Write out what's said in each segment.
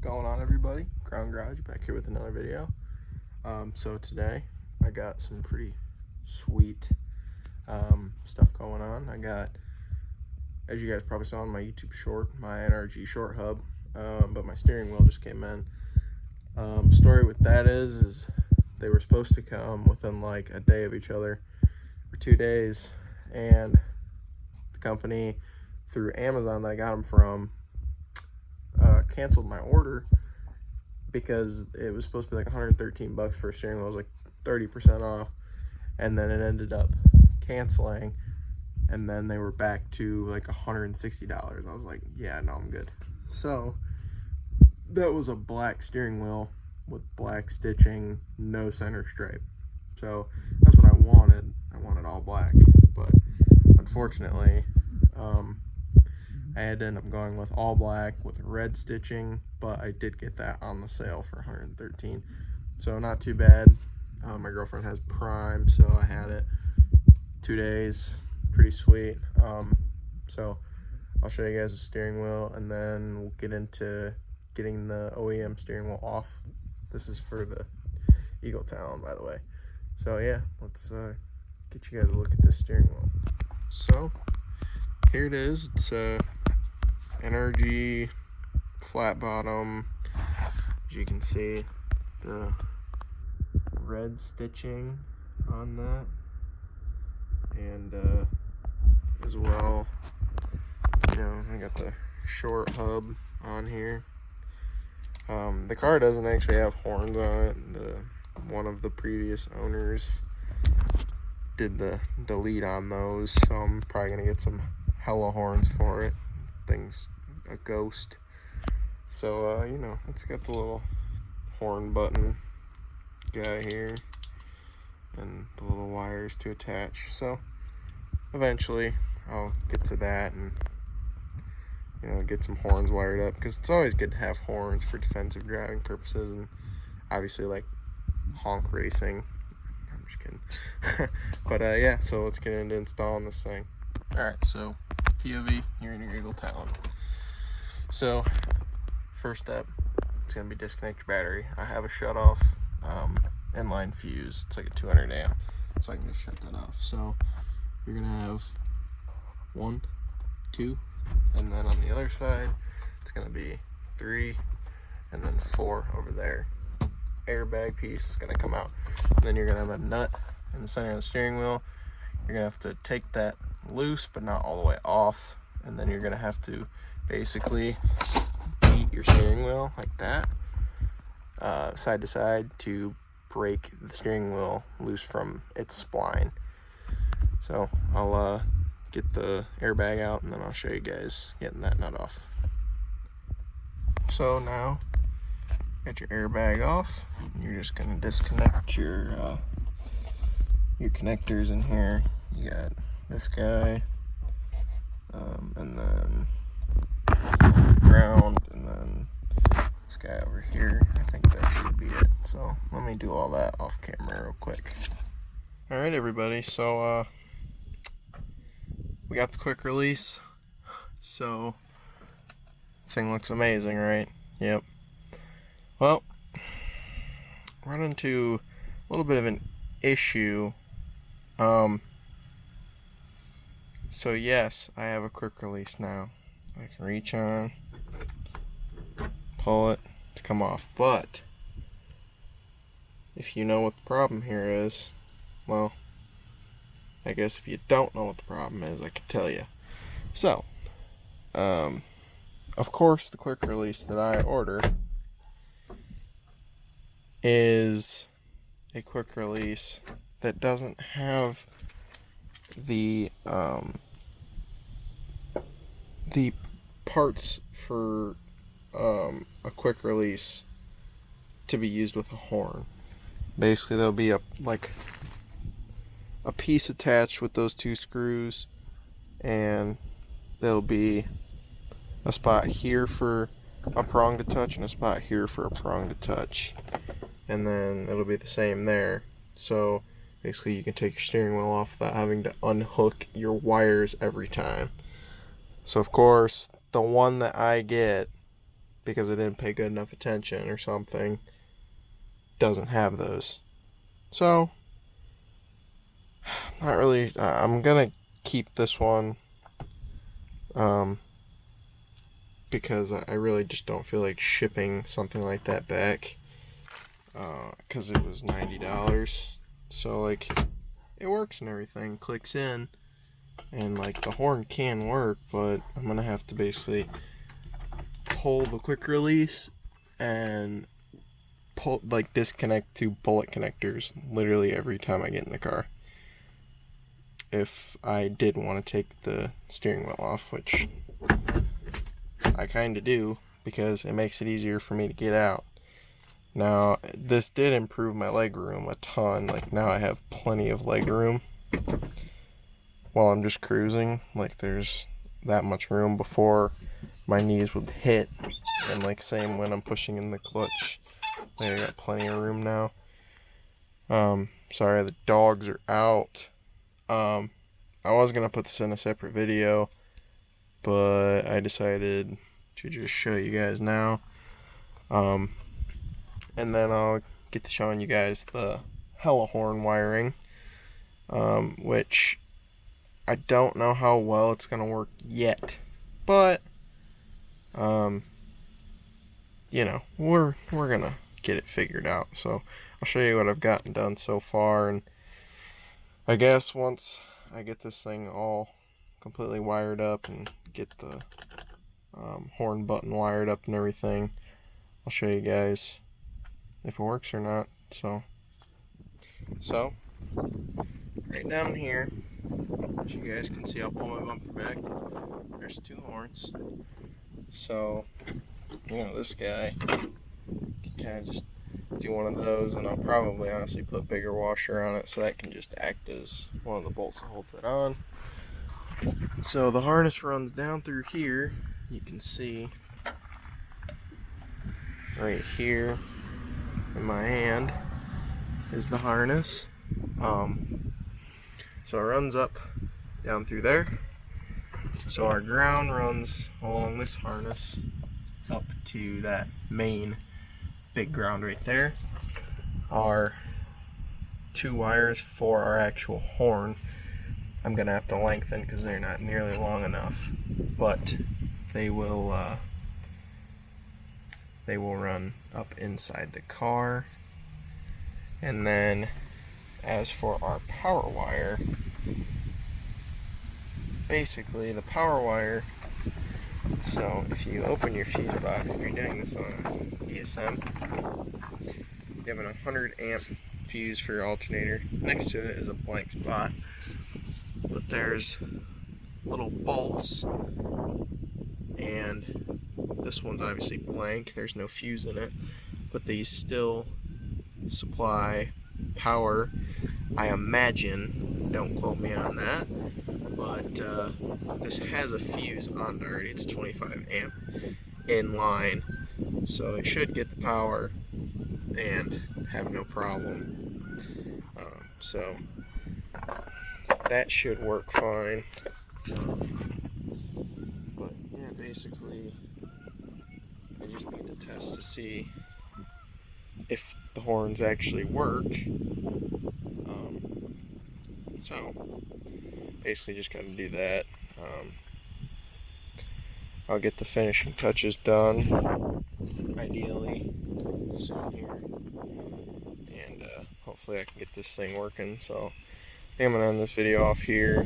Going on, everybody? Ground Garage back here with another video. So today I got some pretty sweet stuff going on. I got, as you guys probably saw on my YouTube short, my NRG short hub, but my steering wheel just came in. Story with that is they were supposed to come within like a day of each other, or 2 days, and the company through Amazon that I got them from canceled my order because it was supposed to be like 113 bucks for a steering wheel. It was like 30% off, and then it ended up canceling, and then they were back to like $160. I was like, yeah, no, I'm good. So that was a black steering wheel with black stitching, no center stripe. So that's what I wanted. I wanted all black, but unfortunately I had to end up going with all black with red stitching, but I did get that on the sale for 113, so not too bad. My girlfriend has Prime, so I had it 2 days. Pretty sweet. So I'll show you guys the steering wheel, and then we'll get into getting the OEM steering wheel off. This is for the Eagle Talon, by the way. So yeah, let's get you guys a look at this steering wheel. So here it is. It's a NRG flat bottom. As you can see, the red stitching on that, and as well, you know, I got the short hub on here. The car doesn't actually have horns on it. One of the previous owners did the delete on those, so I'm probably gonna get some hella horns for it. Thing's a ghost. So you know, it's got the little horn button guy here and the little wires to attach. So eventually I'll get to that and, you know, get some horns wired up, because it's always good to have horns for defensive driving purposes, and obviously like honk racing. I'm just kidding. But yeah, so let's get into installing this thing. Alright, so POV, you're in your Eagle Talon. So first step is going to be disconnect your battery. I have a shut off inline fuse. It's like a 200 amp, so I can just shut that off. So you're going to have 1, 2, and then on the other side it's going to be 3, and then 4 over there. Airbag piece is going to come out, and then you're going to have a nut in the center of the steering wheel. You're going to have to take that loose but not all the way off, and then you're going to have to basically beat your steering wheel like that, side to side, to break the steering wheel loose from its spline. So I'll get the airbag out, and then I'll show you guys getting that nut off. So now get your airbag off, and you're just going to disconnect your connectors in here. You got this guy, and then ground, and then this guy over here. I think that should be it. So let me do all that off camera real quick. All right, everybody, so we got the quick release. So thing looks amazing, right? Yep. Well, run into a little bit of an issue. So yes, I have a quick release now. I can reach on, pull it to come off. But if you know what the problem here is, well, I guess if you don't know what the problem is, I can tell you. So, of course, the quick release that I order is a quick release that doesn't have the parts for a quick release to be used with a horn. Basically, there'll be a piece attached with those 2 screws, and there'll be a spot here for a prong to touch and a spot here for a prong to touch, and then it'll be the same there. So basically you can take your steering wheel off without having to unhook your wires every time. So of course the one that I get because I didn't pay good enough attention or something, doesn't have those. So, not really. I'm gonna keep this one because I really just don't feel like shipping something like that back, because it was $90. So like, it works and everything, clicks in, and like the horn can work, but I'm gonna have to basically pull the quick release and pull, like, disconnect 2 bullet connectors literally every time I get in the car, if I did want to take the steering wheel off, which I kind of do because it makes it easier for me to get out. Now, this did improve my leg room a ton. Like, now I have plenty of leg room while I'm just cruising. Like, there's that much room. Before, my knees would hit, and like, same when I'm pushing in the clutch. There, I got plenty of room now. Sorry, the dogs are out. I was gonna put this in a separate video, but I decided to just show you guys now. And then I'll get to showing you guys the hella horn wiring, which I don't know how well it's gonna work yet, but you know, we're gonna get it figured out. So I'll show you what I've gotten done so far, and I guess once I get this thing all completely wired up and get the horn button wired up and everything, I'll show you guys if it works or not. So right down here, as you guys can see, I'll pull my bumper back. There's 2 horns. So, you know, this guy can kind of just do one of those, and I'll probably honestly put a bigger washer on it so that can just act as one of the bolts that holds it on. So the harness runs down through here. You can see right here in my hand is the harness. So it runs up down through there. So our ground runs along this harness up to that main big ground right there. Our 2 wires for our actual horn, I'm gonna have to lengthen because they're not nearly long enough, but they will run up inside the car. And then as for our power wire, basically the power wire, so if you open your fuse box, if you're doing this on ESM, you have an 100 amp fuse for your alternator. Next to it is a blank spot, but there's little bolts, and this one's obviously blank, there's no fuse in it, but these still supply power, I imagine, don't quote me on that, but this has a fuse on it already. It's 25 amp in line, so it should get the power and have no problem. So that should work fine. But yeah, basically I just need to test to see if the horns actually work. So basically just got to do that. I'll get the finishing touches done ideally soon here, and hopefully I can get this thing working. So I think I'm gonna end this video off here.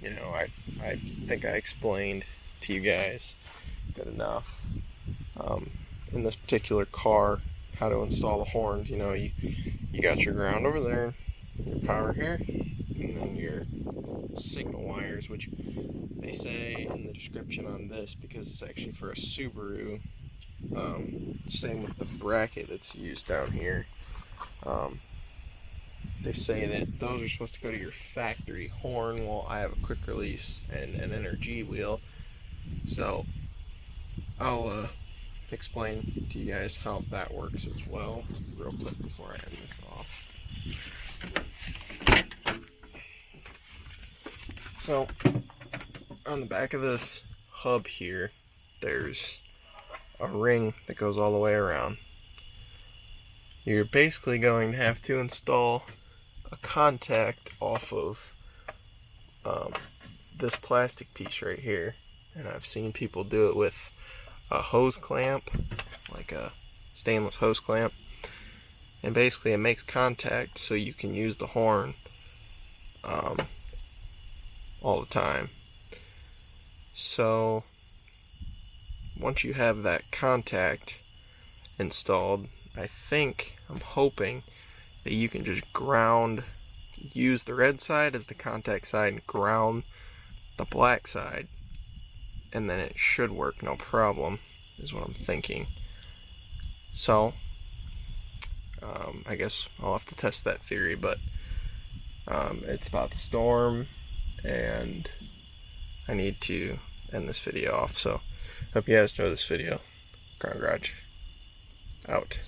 You know, I think I explained to you guys good enough in this particular car how to install the horns. You know, you got your ground over there, your power here, and then your signal wires, which they say in the description on this, because it's actually for a Subaru, same with the bracket that's used down here, they say that those are supposed to go to your factory horn. Well, I have a quick release and an NRG wheel, so I'll explain to you guys how that works as well real quick before I end this off. So on the back of this hub here, there's a ring that goes all the way around. You're basically going to have to install a contact off of this plastic piece right here, and I've seen people do it with a hose clamp, like a stainless hose clamp, and basically it makes contact so you can use the horn all the time. So once you have that contact installed, I'm hoping that you can just use the red side as the contact side and ground the black side, and then it should work no problem, is what I'm thinking. So I guess I'll have to test that theory, but it's about the storm and I need to end this video off. So hope you guys enjoy this video. Ground Garage out.